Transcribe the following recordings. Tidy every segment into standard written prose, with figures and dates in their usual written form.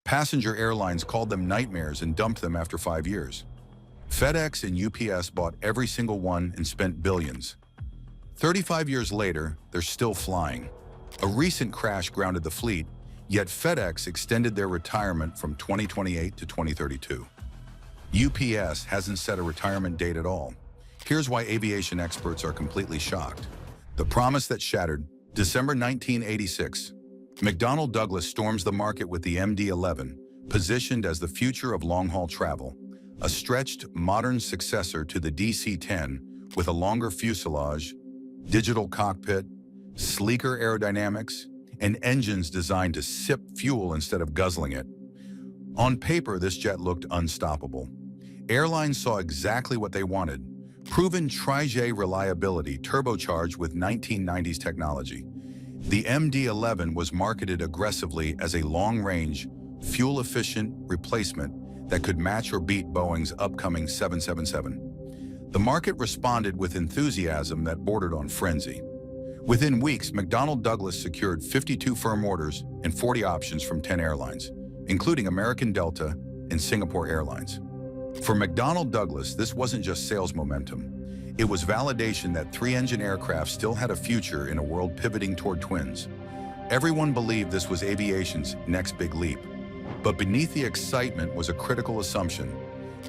Passenger airlines called them nightmares and dumped them after 5 years. FedEx and UPS bought every single one and spent billions. 35 years later, they're still flying. A recent crash grounded the fleet, yet FedEx extended their retirement from 2028 to 2032. UPS hasn't set a retirement date at all. Here's why aviation experts are completely shocked. The promise that shattered. December 1986. McDonnell Douglas storms the market with the MD-11, positioned as the future of long-haul travel, a stretched, modern successor to the DC-10 with a longer fuselage, digital cockpit, sleeker aerodynamics, and engines designed to sip fuel instead of guzzling it. On paper, this jet looked unstoppable. Airlines saw exactly what they wanted: proven trijet reliability turbocharged with 1990s technology. The MD-11 was marketed aggressively as a long-range, fuel-efficient replacement that could match or beat Boeing's upcoming 777. The market responded with enthusiasm that bordered on frenzy. Within weeks, McDonnell Douglas secured 52 firm orders and 40 options from 10 airlines, including American Delta and Singapore Airlines. For McDonnell Douglas, this wasn't just sales momentum. It was validation that three-engine aircraft still had a future in a world pivoting toward twins. Everyone believed this was aviation's next big leap. But beneath the excitement was a critical assumption.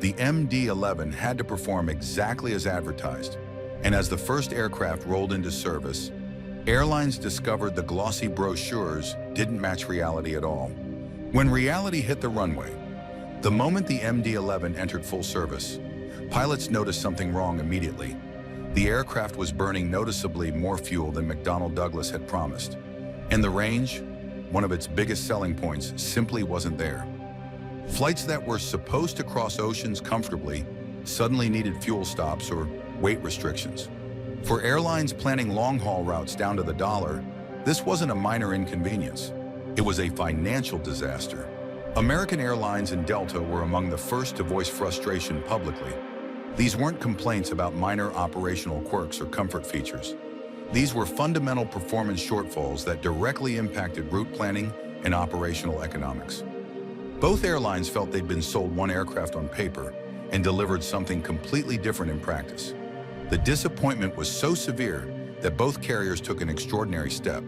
The MD-11 had to perform exactly as advertised. And as the first aircraft rolled into service, airlines discovered the glossy brochures didn't match reality at all. When reality hit the runway, the moment the MD-11 entered full service, pilots noticed something wrong immediately. The aircraft was burning noticeably more fuel than McDonnell Douglas had promised. And the range, one of its biggest selling points, simply wasn't there. Flights that were supposed to cross oceans comfortably suddenly needed fuel stops or weight restrictions. For airlines planning long-haul routes down to the dollar, this wasn't a minor inconvenience. It was a financial disaster. American Airlines and Delta were among the first to voice frustration publicly. These weren't complaints about minor operational quirks or comfort features. These were fundamental performance shortfalls that directly impacted route planning and operational economics. Both airlines felt they'd been sold one aircraft on paper and delivered something completely different in practice. The disappointment was so severe that both carriers took an extraordinary step.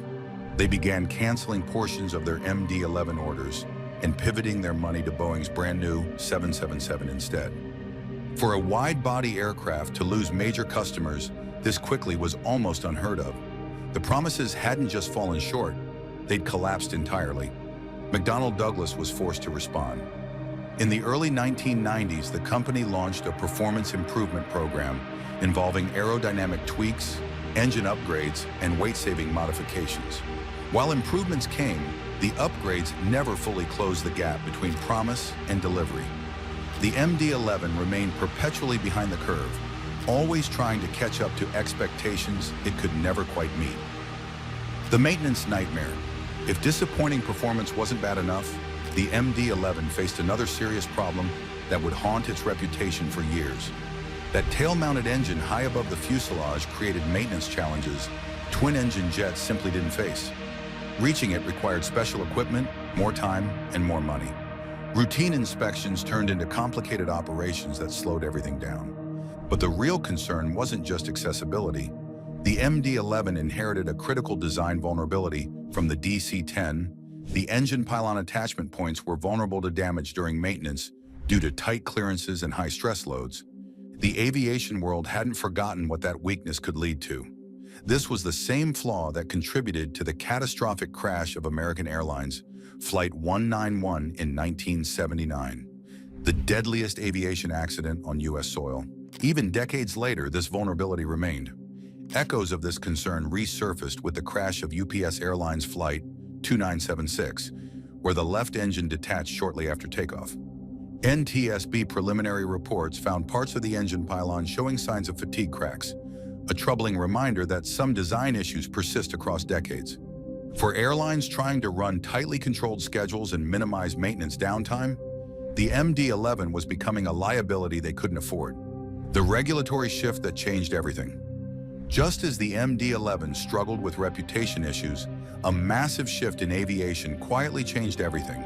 They began canceling portions of their MD-11 orders and pivoting their money to Boeing's brand new 777 instead. For a wide-body aircraft to lose major customers this quickly was almost unheard of. The promises hadn't just fallen short, they'd collapsed entirely. McDonnell Douglas was forced to respond. In the early 1990s, the company launched a performance improvement program involving aerodynamic tweaks, engine upgrades, and weight-saving modifications. While improvements came, the upgrades never fully closed the gap between promise and delivery. The MD-11 remained perpetually behind the curve, always trying to catch up to expectations it could never quite meet. The maintenance nightmare. If disappointing performance wasn't bad enough, the MD-11 faced another serious problem that would haunt its reputation for years. That tail-mounted engine high above the fuselage created maintenance challenges twin-engine jets simply didn't face. Reaching it required special equipment, more time, and more money. Routine inspections turned into complicated operations that slowed everything down. But the real concern wasn't just accessibility. The MD-11 inherited a critical design vulnerability from the DC-10. The engine pylon attachment points were vulnerable to damage during maintenance due to tight clearances and high stress loads. The aviation world hadn't forgotten what that weakness could lead to. This was the same flaw that contributed to the catastrophic crash of American Airlines Flight 191 in 1979, the deadliest aviation accident on U.S. soil. Even decades later, this vulnerability remained. Echoes of this concern resurfaced with the crash of UPS Airlines Flight 2976, where the left engine detached shortly after takeoff. NTSB preliminary reports found parts of the engine pylon showing signs of fatigue cracks, a troubling reminder that some design issues persist across decades. For airlines trying to run tightly controlled schedules and minimize maintenance downtime, the MD-11 was becoming a liability they couldn't afford. The regulatory shift that changed everything. Just as the MD-11 struggled with reputation issues, a massive shift in aviation quietly changed everything.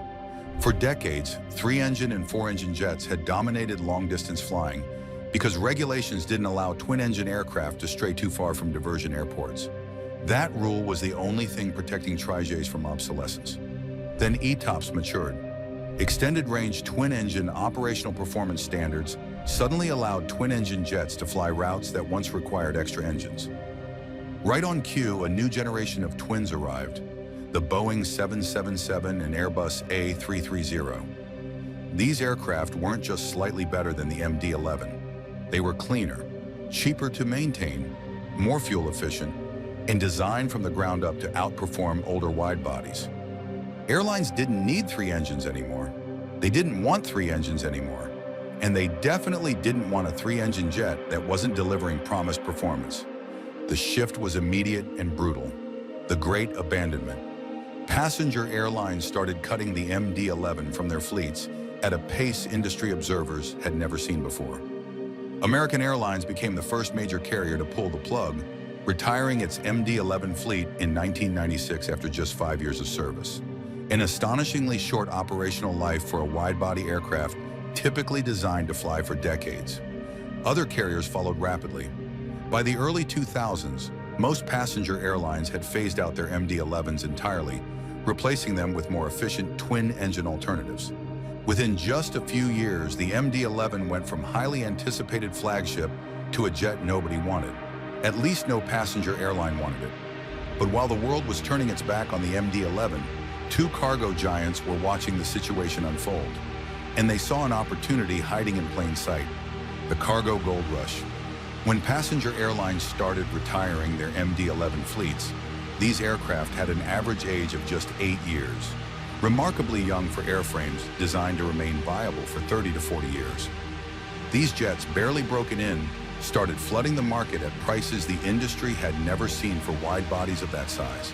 For decades, 3-engine and 4-engine jets had dominated long-distance flying because regulations didn't allow twin-engine aircraft to stray too far from diversion airports. That rule was the only thing protecting trijets from obsolescence. Then ETOPS matured. Extended-range twin-engine operational performance standards suddenly allowed twin-engine jets to fly routes that once required extra engines. Right on cue, a new generation of twins arrived, the Boeing 777 and Airbus A330. These aircraft weren't just slightly better than the MD-11. They were cleaner, cheaper to maintain, more fuel efficient, and designed from the ground up to outperform older wide-bodies. Airlines didn't need 3 engines anymore. They didn't want 3 engines anymore. And they definitely didn't want a 3-engine jet that wasn't delivering promised performance. The shift was immediate and brutal. The Great Abandonment. Passenger airlines started cutting the MD-11 from their fleets at a pace industry observers had never seen before. American Airlines became the first major carrier to pull the plug, retiring its MD-11 fleet in 1996 after just 5 years of service. An astonishingly short operational life for a wide-body aircraft typically designed to fly for decades. Other carriers followed rapidly. By the early 2000s, most passenger airlines had phased out their MD-11s entirely, replacing them with more efficient twin-engine alternatives. Within just a few years, the MD-11 went from highly anticipated flagship to a jet nobody wanted. At least no passenger airline wanted it. But while the world was turning its back on the MD-11, 2 cargo giants were watching the situation unfold. And they saw an opportunity hiding in plain sight: the cargo gold rush. When passenger airlines started retiring their MD-11 fleets, these aircraft had an average age of just 8 years. Remarkably young for airframes designed to remain viable for 30 to 40 years. These jets, barely broken in, started flooding the market at prices the industry had never seen for wide bodies of that size.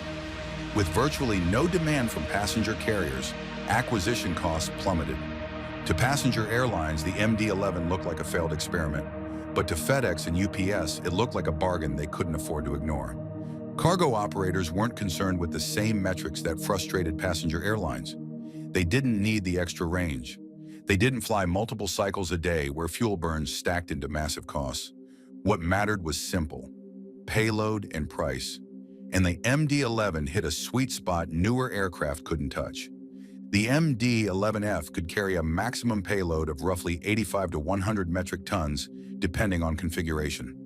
With virtually no demand from passenger carriers, acquisition costs plummeted. To passenger airlines, the MD-11 looked like a failed experiment, but to FedEx and UPS, it looked like a bargain they couldn't afford to ignore. Cargo operators weren't concerned with the same metrics that frustrated passenger airlines. They didn't need the extra range. They didn't fly multiple cycles a day where fuel burns stacked into massive costs. What mattered was simple: payload and price. And the MD-11 hit a sweet spot newer aircraft couldn't touch. The MD-11F could carry a maximum payload of roughly 85 to 100 metric tons, depending on configuration.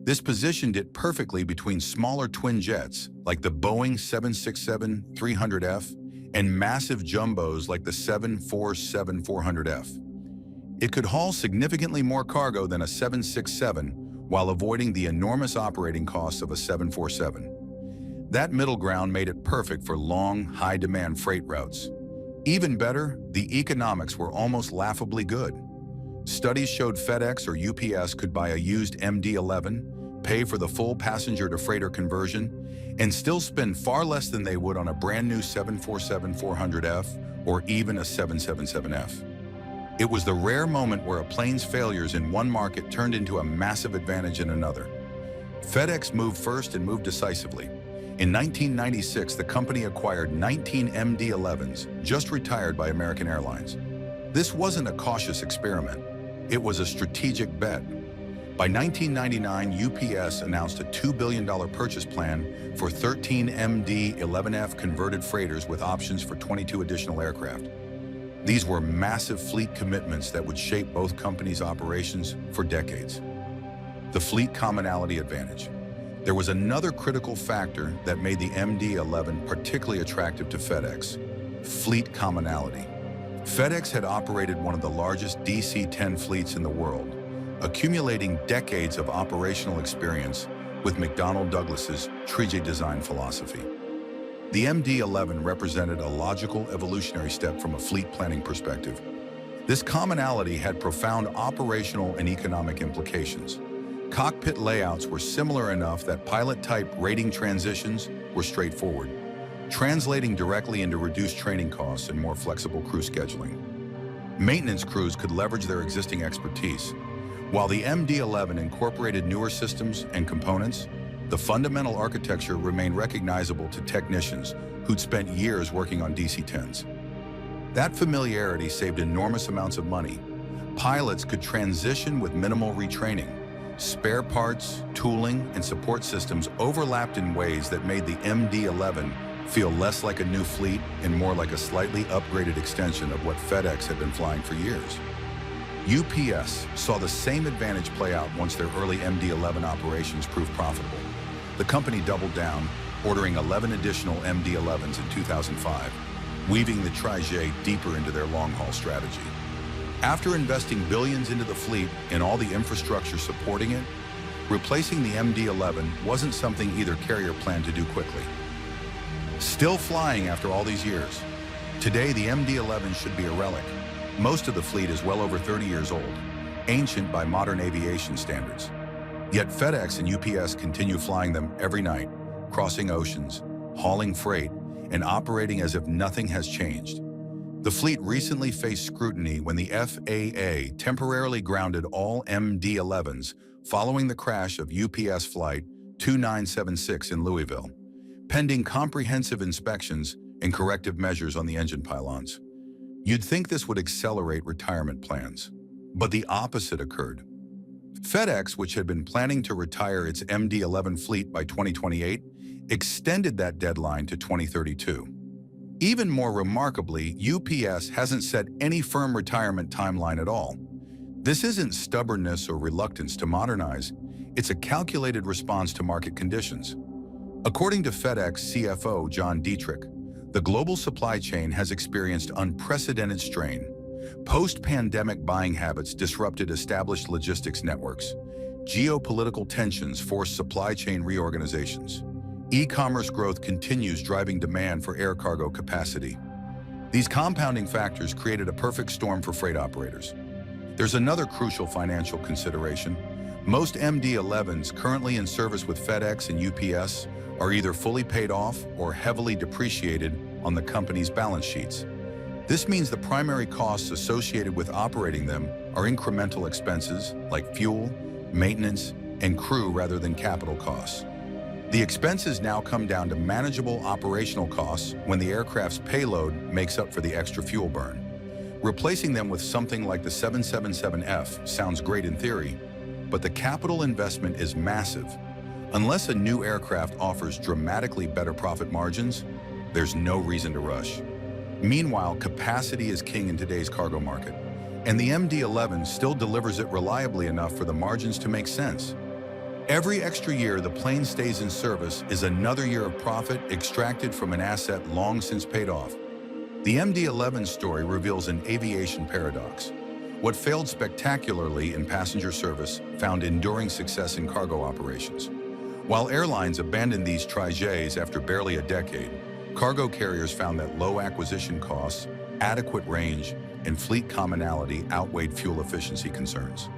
This positioned it perfectly between smaller twin jets, like the Boeing 767-300F, and massive jumbos like the 747-400F. It could haul significantly more cargo than a 767 while avoiding the enormous operating costs of a 747. That middle ground made it perfect for long, high-demand freight routes. Even better, the economics were almost laughably good. Studies showed FedEx or UPS could buy a used MD-11, pay for the full passenger-to-freighter conversion, and still spend far less than they would on a brand-new 747-400F or even a 777F. It was the rare moment where a plane's failures in one market turned into a massive advantage in another. FedEx moved first and moved decisively. In 1996, the company acquired 19 MD-11s, just retired by American Airlines. This wasn't a cautious experiment. It was a strategic bet. By 1999, UPS announced a $2 billion purchase plan for 13 MD-11F converted freighters with options for 22 additional aircraft. These were massive fleet commitments that would shape both companies' operations for decades. The fleet commonality advantage. There was another critical factor that made the MD-11 particularly attractive to FedEx: fleet commonality. FedEx had operated one of the largest DC-10 fleets in the world, accumulating decades of operational experience with McDonnell Douglas's trijet design philosophy. The MD-11 represented a logical evolutionary step from a fleet planning perspective. This commonality had profound operational and economic implications. Cockpit layouts were similar enough that pilot-type rating transitions were straightforward, translating directly into reduced training costs and more flexible crew scheduling. Maintenance crews could leverage their existing expertise. While the MD-11 incorporated newer systems and components, the fundamental architecture remained recognizable to technicians who'd spent years working on DC-10s. That familiarity saved enormous amounts of money. Pilots could transition with minimal retraining. Spare parts, tooling, and support systems overlapped in ways that made the MD-11 feel less like a new fleet and more like a slightly upgraded extension of what FedEx had been flying for years. UPS saw the same advantage play out once their early MD-11 operations proved profitable. The company doubled down, ordering 11 additional MD-11s in 2005, weaving the trijet deeper into their long-haul strategy. After investing billions into the fleet and all the infrastructure supporting it, replacing the MD-11 wasn't something either carrier planned to do quickly. Still flying after all these years, today the MD-11 should be a relic. Most of the fleet is well over 30 years old, ancient by modern aviation standards. Yet FedEx and UPS continue flying them every night, crossing oceans, hauling freight, and operating as if nothing has changed. The fleet recently faced scrutiny when the FAA temporarily grounded all MD-11s following the crash of UPS Flight 2976 in Louisville, pending comprehensive inspections and corrective measures on the engine pylons. You'd think this would accelerate retirement plans, but the opposite occurred. FedEx, which had been planning to retire its MD-11 fleet by 2028, extended that deadline to 2032. Even more remarkably, UPS hasn't set any firm retirement timeline at all. This isn't stubbornness or reluctance to modernize, it's a calculated response to market conditions. According to FedEx CFO John Dietrich, the global supply chain has experienced unprecedented strain. Post-pandemic buying habits disrupted established logistics networks. Geopolitical tensions forced supply chain reorganizations. E-commerce growth continues driving demand for air cargo capacity. These compounding factors created a perfect storm for freight operators. There's another crucial financial consideration. Most MD-11s currently in service with FedEx and UPS are either fully paid off or heavily depreciated on the company's balance sheets. This means the primary costs associated with operating them are incremental expenses like fuel, maintenance, and crew rather than capital costs. The expenses now come down to manageable operational costs when the aircraft's payload makes up for the extra fuel burn. Replacing them with something like the 777F sounds great in theory, but the capital investment is massive. Unless a new aircraft offers dramatically better profit margins, there's no reason to rush. Meanwhile, capacity is king in today's cargo market, and the MD-11 still delivers it reliably enough for the margins to make sense. Every extra year the plane stays in service is another year of profit extracted from an asset long since paid off. The MD-11 story reveals an aviation paradox. What failed spectacularly in passenger service found enduring success in cargo operations. While airlines abandoned these trijets after barely a decade, cargo carriers found that low acquisition costs, adequate range, and fleet commonality outweighed fuel efficiency concerns.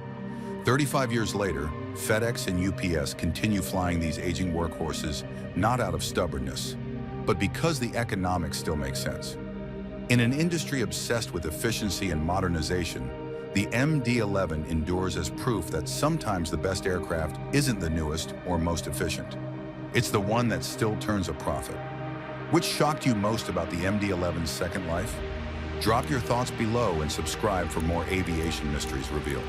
35 years later, FedEx and UPS continue flying these aging workhorses not out of stubbornness, but because the economics still make sense. In an industry obsessed with efficiency and modernization, the MD-11 endures as proof that sometimes the best aircraft isn't the newest or most efficient. It's the one that still turns a profit. Which shocked you most about the MD-11's second life? Drop your thoughts below and subscribe for more aviation mysteries revealed.